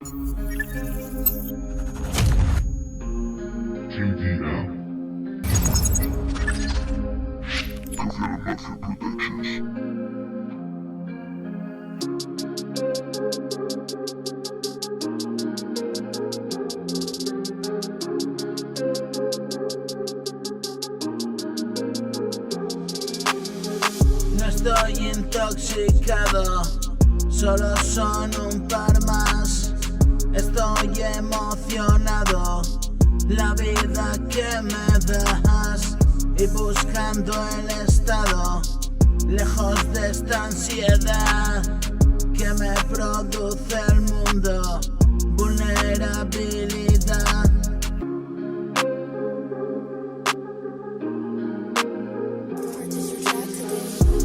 JDM. Gouverneur Mafia Productions. No estoy intoxicado, solo son un par más. Estoy emocionado, la vida que me das, y buscando el estado, lejos de esta ansiedad que me produce el mundo. Vulnerabilidad.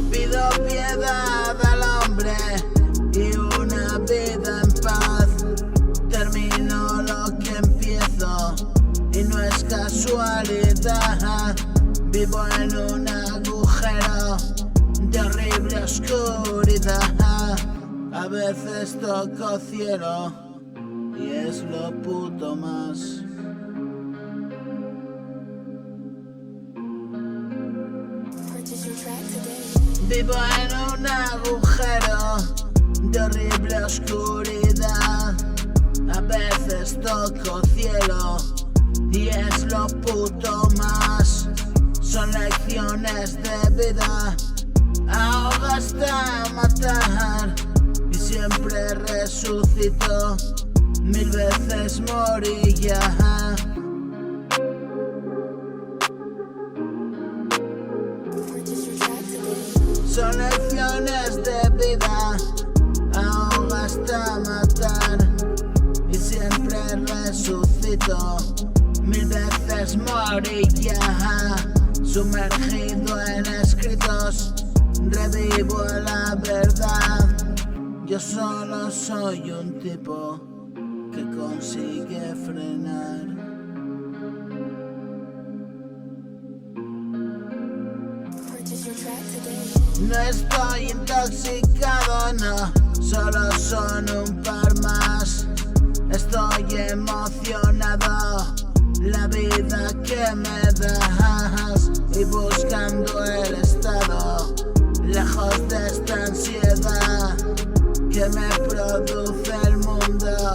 Pido piedad al hombre y una vida en paz. Termino lo que empiezo y no es casualidad. Vivo en un agujero de horrible oscuridad. A veces toco cielo y es lo puto más. Vivo en un agujero de horrible oscuridad. A veces toco cielo y es lo puto más. Son lecciones de vida, ahogo hasta matar y siempre resucito. 1000 veces morí ya. Son lecciones de vida, ahogo hasta matar y siempre resucito. 1000 veces morí ya. Sumergido en escritos, revivo la verdad. Yo solo soy un tipo que consigue frenar. No estoy intoxicado, no, solo son un par más. Estoy emocionado, la vida que me das, y buscando el estado, lejos de esta ansiedad que me produce el mundo.